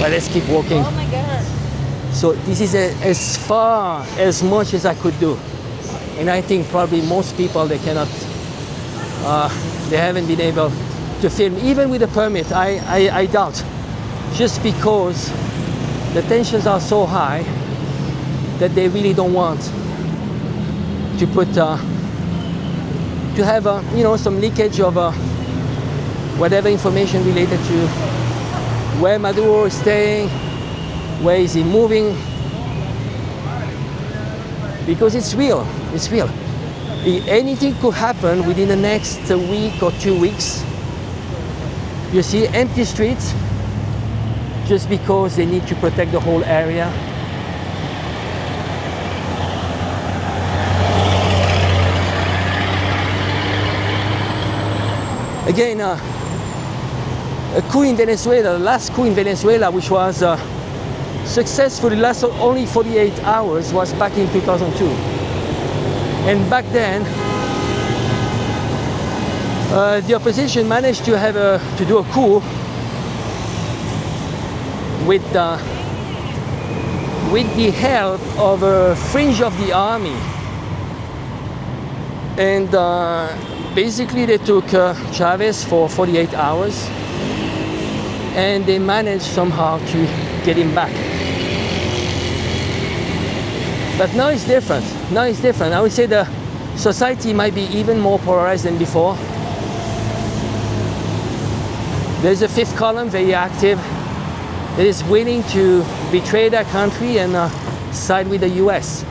But let's keep walking. Oh my God. So this is as far as much as I could do. And I think probably most people, they cannot, they haven't been able to film, even with a permit, I doubt. Just because the tensions are so high that they really don't want to put, to have, you know, some leakage of whatever information related to where Maduro is staying, where is he moving, because it's real, it's real. Anything could happen within the next week or 2 weeks. You see empty streets just because they need to protect the whole area. Again, a coup in Venezuela, the last coup in Venezuela, which was successful, lasted only 48 hours, was back in 2002. And back then, the opposition managed to have to do a coup with the help of a fringe of the army. And basically they took Chavez for 48 hours and they managed somehow to get him back. But now it's different. Now it's different. I would say the society might be even more polarized than before. There's a fifth column, very active, that is willing to betray their country and side with the US.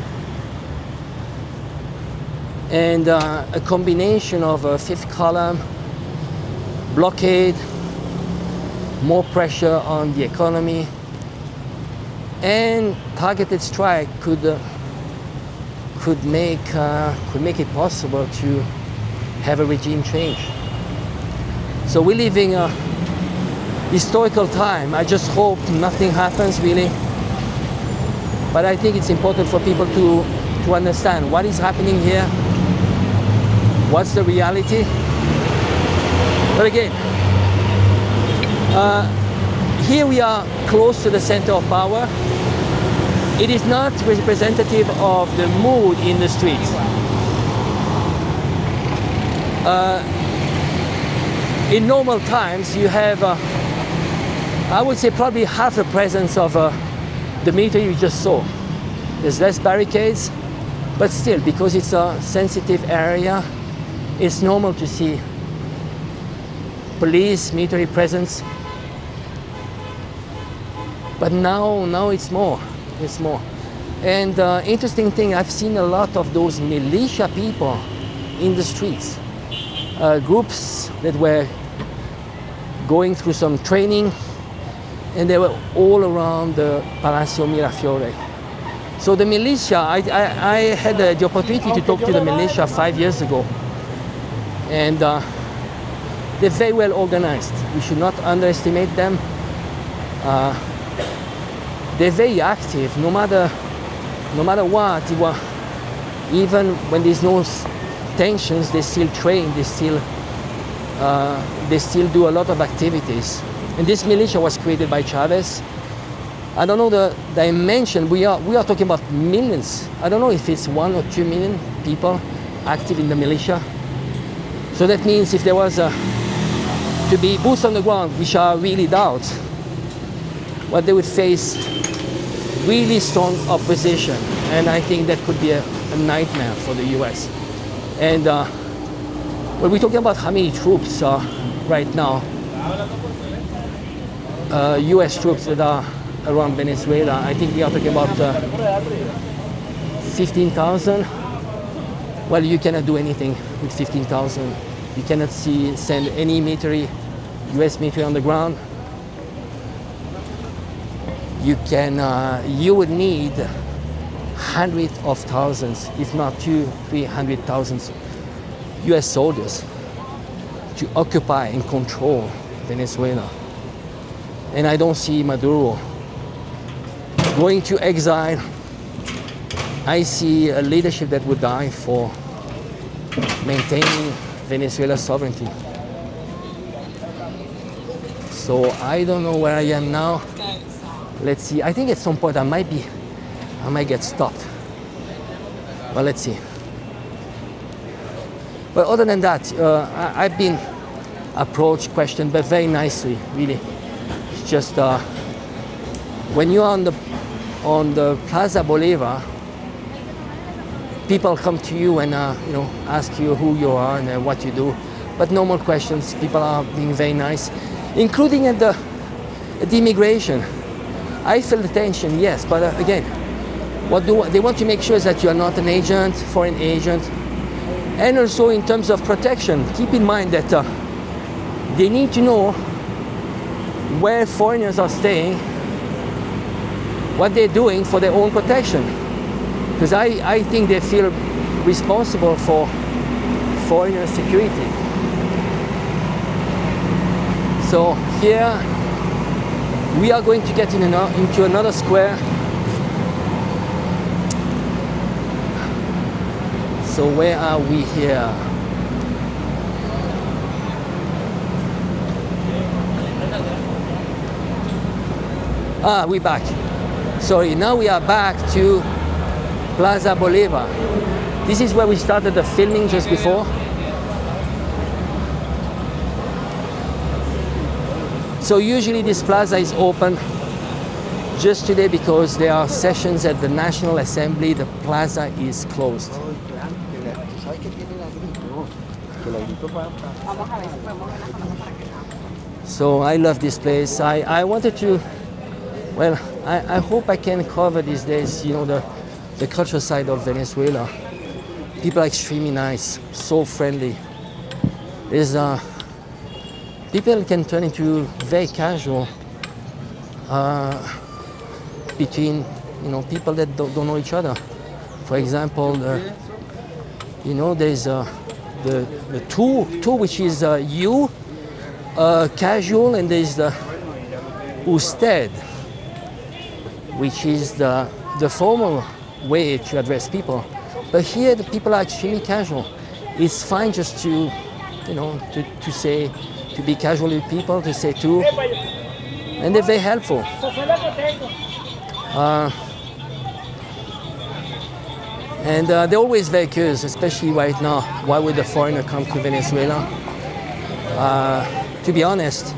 And a combination of a fifth column, blockade, more pressure on the economy, and targeted strike could make it possible to have a regime change. So we're living a historical time. I just hope nothing happens really. But I think it's important for people to understand what is happening here, what's the reality. But again, here we are close to the center of power. It is not representative of the mood in the streets. In normal times, you have, I would say, probably half the presence of the military you just saw. There's less barricades, but still, because it's a sensitive area, it's normal to see police, military presence. But now it's more. It's more. And interesting thing, I've seen a lot of those militia people in the streets. Groups that were going through some training, and they were all around the Palacio Mirafiore. So the militia, I had the opportunity to talk to the militia 5 years ago. And they're very well organized. We should not underestimate them. They're very active, no matter what. Even when there's no tensions, they still train. They still do a lot of activities. And this militia was created by Chavez. I don't know the dimension. We are talking about millions. I don't know if it's 1 or 2 million people active in the militia. So that means if there was to be boots on the ground, which I really doubt, well, they would face really strong opposition, and I think that could be a nightmare for the US. And when we're talking about how many troops are right now, US troops that are around Venezuela, I think we are talking about 15,000. Well, you cannot do anything with 15,000. You cannot send any military, US military on the ground. You would need hundreds of thousands, if not 200,000-300,000 US soldiers to occupy and control Venezuela. And I don't see Maduro going to exile. I see a leadership that would die for maintaining Venezuela's sovereignty. So I don't know where I am now. let's see. I think at some point I might get stopped. But let's see. But other than that, I've been approached, questioned, but very nicely, really. It's just when you're on the Plaza Bolívar, people come to you and ask you who you are and what you do. But no more questions. People are being very nice, including at the immigration. I feel the tension, yes, but again, they want to make sure is that you are not an agent, foreign agent, and also in terms of protection. Keep in mind that they need to know where foreigners are staying, what they're doing for their own protection. Because I think they feel responsible for foreigner security. So here we are going to get into another square. So where are we here? We're back. Sorry, now we are back to Plaza Bolívar. This is where we started the filming just before. So usually this plaza is open. Just today, because there are sessions at the National Assembly, the plaza is closed. So I love this place. I wanted to, well, I hope I can cover these days, the cultural side of Venezuela. People are extremely nice, so friendly. People can turn into very casual between people that don't know each other. For example, there's the two which is you, casual, and there's the usted, which is the formal way to address people. But here the people are extremely casual. It's fine just to say, to be casual with people, to say tu, and they're very helpful. And they're always very curious, especially right now. Why would a foreigner come to Venezuela? To be honest,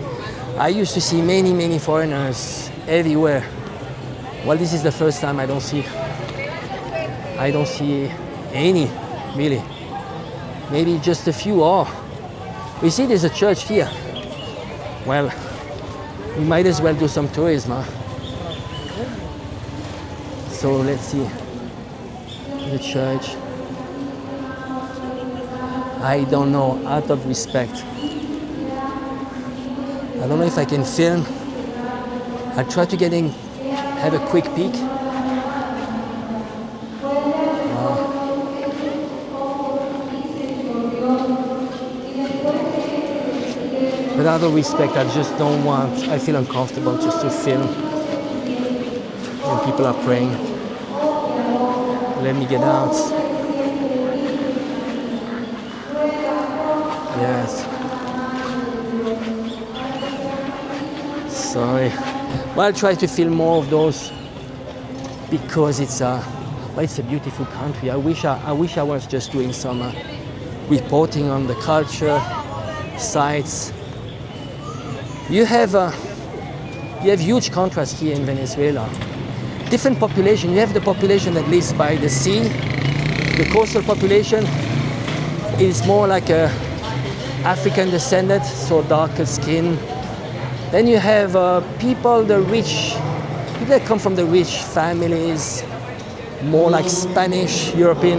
I used to see many foreigners everywhere. Well, this is the first time I don't see any, really. Maybe just a few. We see there's a church here. Well, we might as well do some tourism, huh? So let's see the church. I don't know, out of respect. I don't know if I can film. I'll try to have a quick peek. But out of respect, I just don't want, I feel uncomfortable just to film when people are praying. Let me get out. Yes. Sorry. Well, I'll try to film more of those because it's a beautiful country. I wish I was just doing some reporting on the culture, sites. You have huge contrast here in Venezuela. Different population. You have the population that lives by the sea. The coastal population is more like a African descendant, so darker skin. Then you have people that come from the rich families, more like Spanish, European